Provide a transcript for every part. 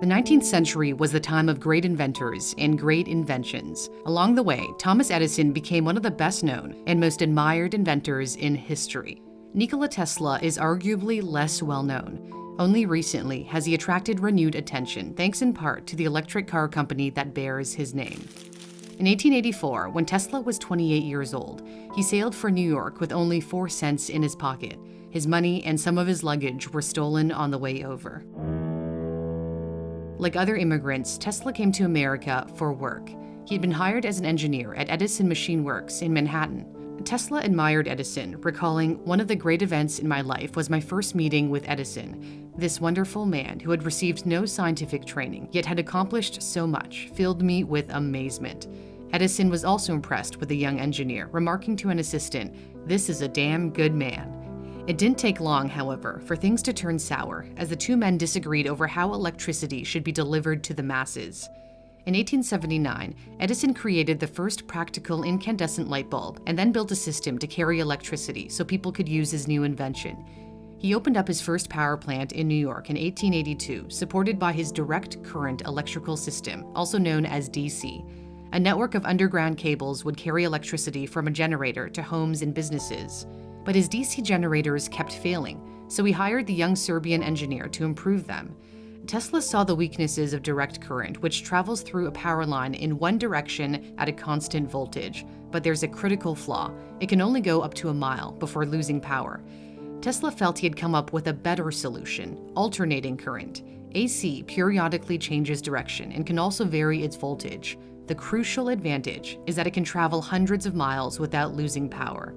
The 19th century was the time of great inventors and great inventions. Along the way, Thomas Edison became one of the best known and most admired inventors in history. Nikola Tesla is arguably less well known. Only recently has he attracted renewed attention, thanks in part to the electric car company that bears his name. In 1884, when Tesla was 28 years old, he sailed for New York with only 4 cents in his pocket. His money and some of his luggage were stolen on the way over. Like other immigrants, Tesla came to America for work. He had been hired as an engineer at Edison Machine Works in Manhattan. Tesla admired Edison, recalling, "One of the great events in my life was my first meeting with Edison. This wonderful man, who had received no scientific training, yet had accomplished so much, filled me with amazement." Edison was also impressed with the young engineer, remarking to an assistant, "This is a damn good man." It didn't take long, however, for things to turn sour, as the two men disagreed over how electricity should be delivered to the masses. In 1879, Edison created the first practical incandescent light bulb and then built a system to carry electricity so people could use his new invention. He opened up his first power plant in New York in 1882, supported by his direct current electrical system, also known as DC. A network of underground cables would carry electricity from a generator to homes and businesses. But his DC generators kept failing, so he hired the young Serbian engineer to improve them. Tesla saw the weaknesses of direct current, which travels through a power line in one direction at a constant voltage. But there's a critical flaw. It can only go up to a mile before losing power. Tesla felt he had come up with a better solution: alternating current. AC periodically changes direction and can also vary its voltage. The crucial advantage is that it can travel hundreds of miles without losing power.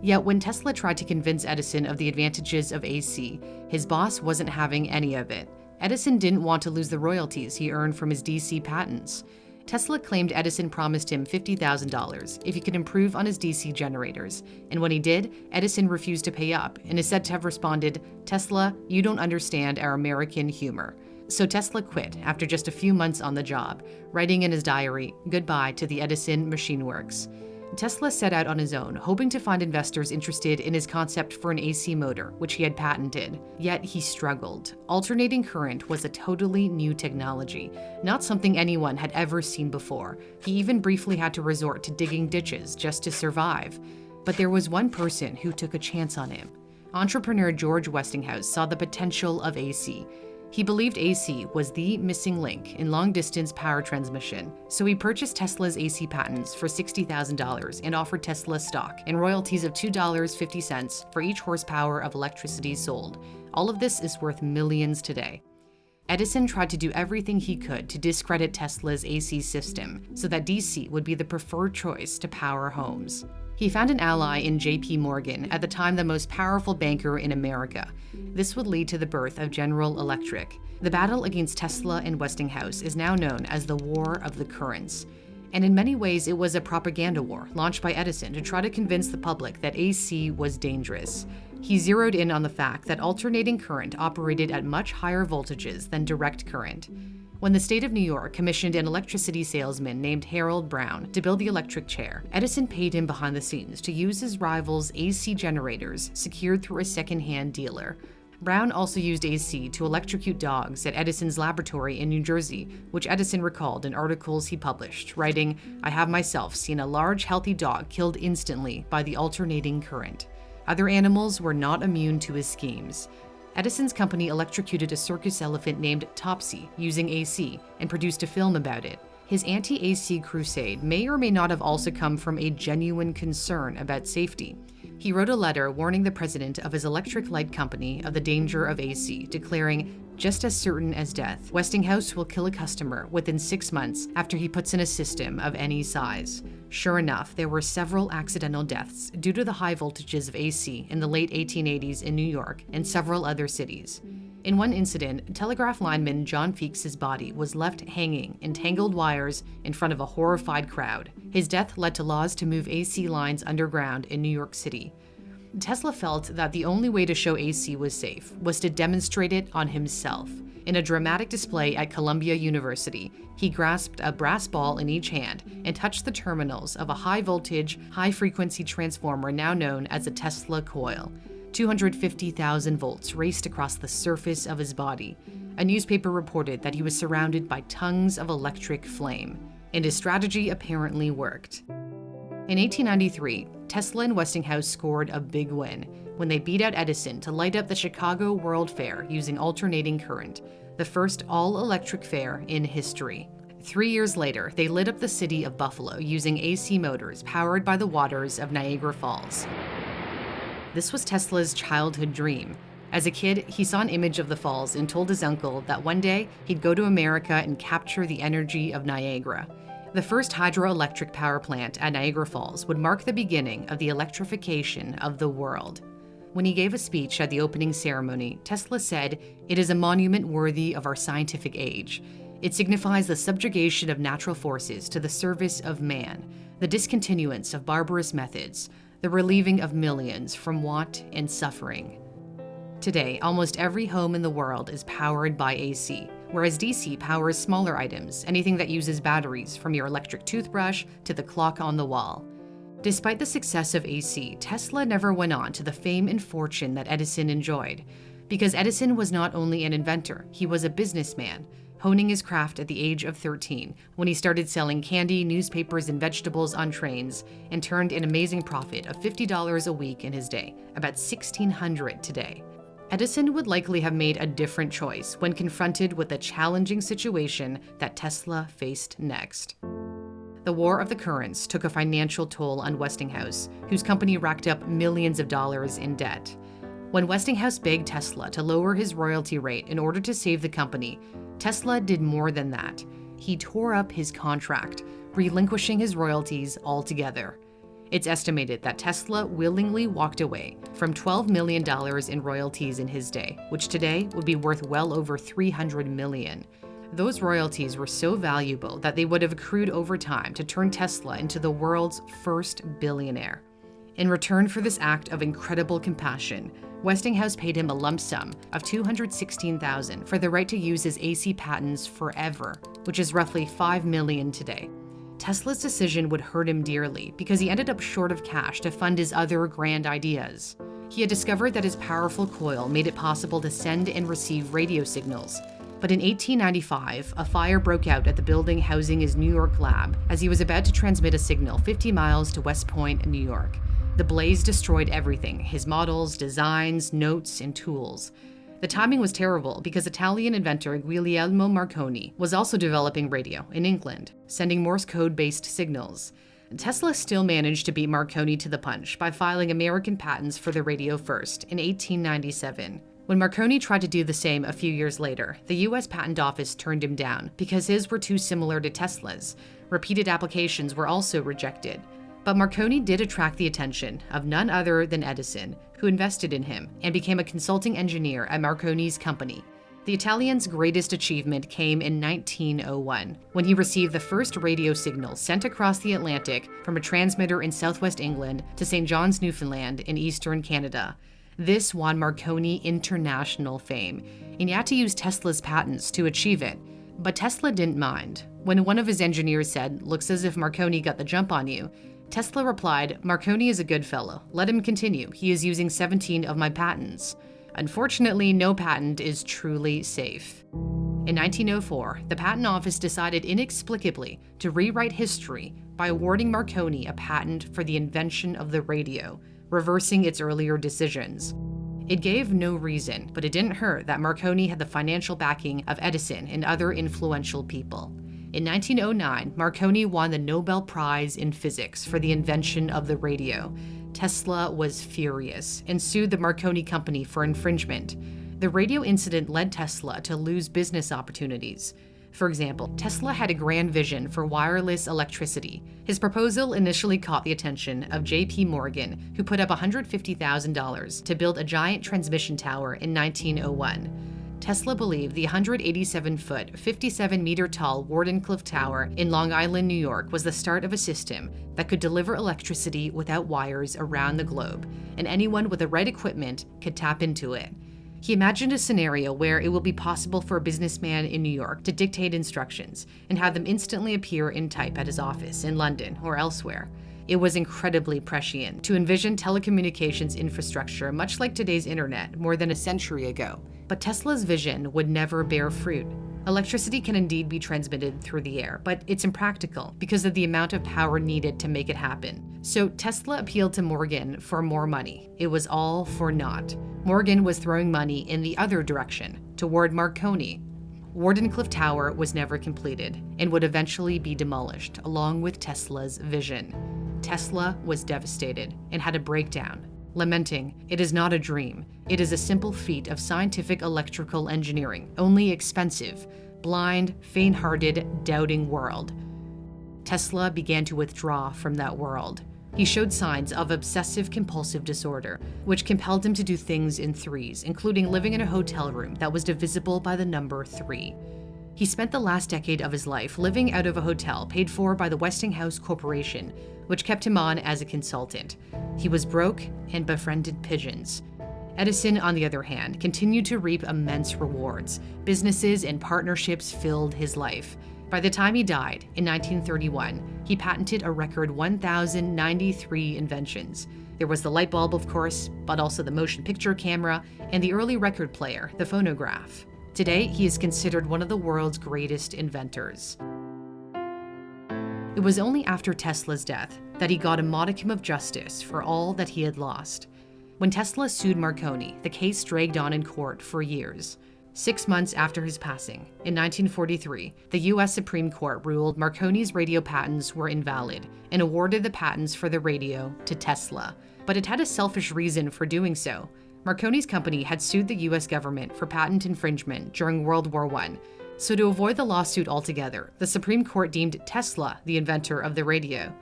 Yet when Tesla tried to convince Edison of the advantages of AC, his boss wasn't having any of it. Edison didn't want to lose the royalties he earned from his DC patents. Tesla claimed Edison promised him $50,000 if he could improve on his DC generators, and when he did, Edison refused to pay up and is said to have responded, "Tesla, you don't understand our American humor." So Tesla quit after just a few months on the job, writing in his diary, "Goodbye to the Edison Machine Works." Tesla set out on his own, hoping to find investors interested in his concept for an AC motor, which he had patented. Yet he struggled. Alternating current was a totally new technology, not something anyone had ever seen before. He even briefly had to resort to digging ditches just to survive. But there was one person who took a chance on him. Entrepreneur George Westinghouse saw the potential of AC. He believed AC was the missing link in long-distance power transmission, so he purchased Tesla's AC patents for $60,000 and offered Tesla stock and royalties of $2.50 for each horsepower of electricity sold. All of this is worth millions today. Edison tried to do everything he could to discredit Tesla's AC system so that DC would be the preferred choice to power homes. He found an ally in J.P. Morgan, at the time the most powerful banker in America. This would lead to the birth of General Electric. The battle against Tesla and Westinghouse is now known as the War of the Currents. And in many ways, it was a propaganda war launched by Edison to try to convince the public that AC was dangerous. He zeroed in on the fact that alternating current operated at much higher voltages than direct current. When the state of New York commissioned an electricity salesman named Harold Brown to build the electric chair, Edison paid him behind the scenes to use his rival's AC generators secured through a second-hand dealer. Brown also used AC to electrocute dogs at Edison's laboratory in New Jersey, which Edison recalled in articles he published, writing, "I have myself seen a large, healthy dog killed instantly by the alternating current." Other animals were not immune to his schemes. Edison's company electrocuted a circus elephant named Topsy using AC and produced a film about it. His anti-AC crusade may or may not have also come from a genuine concern about safety. He wrote a letter warning the president of his electric light company of the danger of AC, declaring, "Just as certain as death, Westinghouse will kill a customer within 6 months after he puts in a system of any size." Sure enough, there were several accidental deaths due to the high voltages of AC in the late 1880s in New York and several other cities. In one incident, telegraph lineman John Feekes's body was left hanging in tangled wires in front of a horrified crowd. His death led to laws to move AC lines underground in New York City. Tesla felt that the only way to show AC was safe was to demonstrate it on himself. In a dramatic display at Columbia University, he grasped a brass ball in each hand and touched the terminals of a high-voltage, high-frequency transformer now known as a Tesla coil. 250,000 volts raced across the surface of his body. A newspaper reported that he was surrounded by tongues of electric flame, and his strategy apparently worked. In 1893, Tesla and Westinghouse scored a big win when they beat out Edison to light up the Chicago World Fair using alternating current, the first all-electric fair in history. 3 years later, they lit up the city of Buffalo using AC motors powered by the waters of Niagara Falls. This was Tesla's childhood dream. As a kid, he saw an image of the falls and told his uncle that one day he'd go to America and capture the energy of Niagara. The first hydroelectric power plant at Niagara Falls would mark the beginning of the electrification of the world. When he gave a speech at the opening ceremony, Tesla said, "It is a monument worthy of our scientific age. It signifies the subjugation of natural forces to the service of man, the discontinuance of barbarous methods, the relieving of millions from want and suffering." Today, almost every home in the world is powered by AC, whereas DC powers smaller items, anything that uses batteries, from your electric toothbrush to the clock on the wall. Despite the success of AC, Tesla never went on to the fame and fortune that Edison enjoyed. Because Edison was not only an inventor, he was a businessman, honing his craft at the age of 13 when he started selling candy, newspapers, and vegetables on trains and turned an amazing profit of $50 a week in his day, about $1,600 today. Edison would likely have made a different choice when confronted with the challenging situation that Tesla faced next. The War of the Currents took a financial toll on Westinghouse, whose company racked up millions of dollars in debt. When Westinghouse begged Tesla to lower his royalty rate in order to save the company, Tesla did more than that. He tore up his contract, relinquishing his royalties altogether. It's estimated that Tesla willingly walked away from $12 million in royalties in his day, which today would be worth well over $300 million. Those royalties were so valuable that they would have accrued over time to turn Tesla into the world's first billionaire. In return for this act of incredible compassion, Westinghouse paid him a lump sum of $216,000 for the right to use his AC patents forever, which is roughly $5 million today. Tesla's decision would hurt him dearly because he ended up short of cash to fund his other grand ideas. He had discovered that his powerful coil made it possible to send and receive radio signals. But in 1895, a fire broke out at the building housing his New York lab as he was about to transmit a signal 50 miles to West Point, New York. The blaze destroyed everything: his models, designs, notes, and tools. The timing was terrible because Italian inventor Guglielmo Marconi was also developing radio in England, sending Morse code-based signals. Tesla still managed to beat Marconi to the punch by filing American patents for the radio first in 1897. When Marconi tried to do the same a few years later, the US Patent Office turned him down because his were too similar to Tesla's. Repeated applications were also rejected. But Marconi did attract the attention of none other than Edison, who invested in him and became a consulting engineer at Marconi's company. The Italian's greatest achievement came in 1901, when he received the first radio signal sent across the Atlantic from a transmitter in southwest England to St. John's, Newfoundland in eastern Canada. This won Marconi international fame, and he had to use Tesla's patents to achieve it. But Tesla didn't mind. When one of his engineers said, "Looks as if Marconi got the jump on you," Tesla replied, "Marconi is a good fellow. Let him continue. He is using 17 of my patents." Unfortunately, no patent is truly safe. In 1904, the Patent Office decided inexplicably to rewrite history by awarding Marconi a patent for the invention of the radio, reversing its earlier decisions. It gave no reason, but it didn't hurt that Marconi had the financial backing of Edison and other influential people. In 1909, Marconi won the Nobel Prize in Physics for the invention of the radio. Tesla was furious and sued the Marconi company for infringement. The radio incident led Tesla to lose business opportunities. For example, Tesla had a grand vision for wireless electricity. His proposal initially caught the attention of J.P. Morgan, who put up $150,000 to build a giant transmission tower in 1901. Tesla believed the 187-foot, 57-meter-tall Wardenclyffe Tower in Long Island, New York was the start of a system that could deliver electricity without wires around the globe, and anyone with the right equipment could tap into it. He imagined a scenario where it will be possible for a businessman in New York to dictate instructions and have them instantly appear in type at his office in London or elsewhere. It was incredibly prescient to envision telecommunications infrastructure much like today's internet more than a century ago. But Tesla's vision would never bear fruit. Electricity can indeed be transmitted through the air, but it's impractical because of the amount of power needed to make it happen. So Tesla appealed to Morgan for more money. It was all for naught. Morgan was throwing money in the other direction, toward Marconi. Wardenclyffe Tower was never completed and would eventually be demolished, along with Tesla's vision. Tesla was devastated and had a breakdown, lamenting, "It is not a dream. It is a simple feat of scientific electrical engineering, only expensive, blind, faint-hearted, doubting world." Tesla began to withdraw from that world. He showed signs of obsessive-compulsive disorder, which compelled him to do things in threes, including living in a hotel room that was divisible by the number 3. He spent the last decade of his life living out of a hotel paid for by the Westinghouse Corporation, which kept him on as a consultant. He was broke and befriended pigeons. Edison, on the other hand, continued to reap immense rewards. Businesses and partnerships filled his life. By the time he died, in 1931, he patented a record 1,093 inventions. There was the light bulb, of course, but also the motion picture camera and the early record player, the phonograph. Today, he is considered one of the world's greatest inventors. It was only after Tesla's death that he got a modicum of justice for all that he had lost. When Tesla sued Marconi, the case dragged on in court for years. 6 months after his passing, in 1943, the U.S. Supreme Court ruled Marconi's radio patents were invalid and awarded the patents for the radio to Tesla. But it had a selfish reason for doing so. Marconi's company had sued the U.S. government for patent infringement during World War I. So to avoid the lawsuit altogether, the Supreme Court deemed Tesla the inventor of the radio.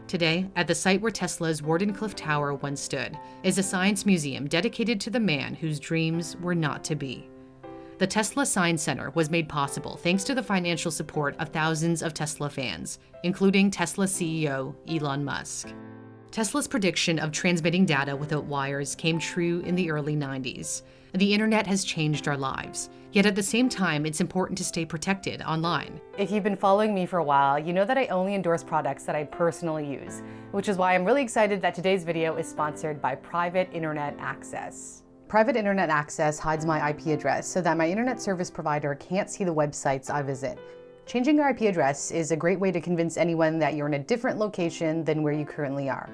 Today, at the site where Tesla's Wardenclyffe Tower once stood, is a science museum dedicated to the man whose dreams were not to be. The Tesla Science Center was made possible thanks to the financial support of thousands of Tesla fans, including Tesla CEO Elon Musk. Tesla's prediction of transmitting data without wires came true in the early 90s. The internet has changed our lives, yet at the same time, it's important to stay protected online. If you've been following me for a while, you know that I only endorse products that I personally use, which is why I'm really excited that today's video is sponsored by Private Internet Access. Private Internet Access hides my IP address so that my internet service provider can't see the websites I visit. Changing your IP address is a great way to convince anyone that you're in a different location than where you currently are.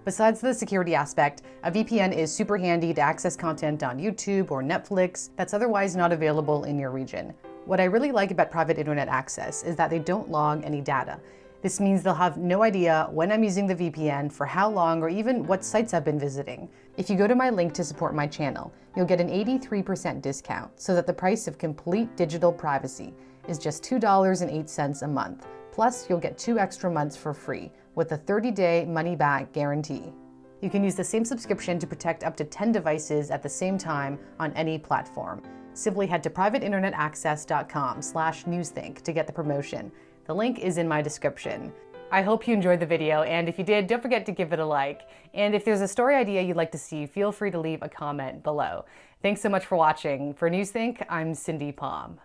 Besides the security aspect, a VPN is super handy to access content on YouTube or Netflix that's otherwise not available in your region. What I really like about Private Internet Access is that they don't log any data. This means they'll have no idea when I'm using the VPN, for how long, or even what sites I've been visiting. If you go to my link to support my channel, you'll get an 83% discount so that the price of complete digital privacy is just $2.08 a month. Plus, you'll get 2 extra months for free with a 30-day money-back guarantee. You can use the same subscription to protect up to 10 devices at the same time on any platform. Simply head to privateinternetaccess.com/newsthink to get the promotion. The link is in my description. I hope you enjoyed the video, and if you did, don't forget to give it a like. And if there's a story idea you'd like to see, feel free to leave a comment below. Thanks so much for watching. For Newsthink, I'm Cindy Palm.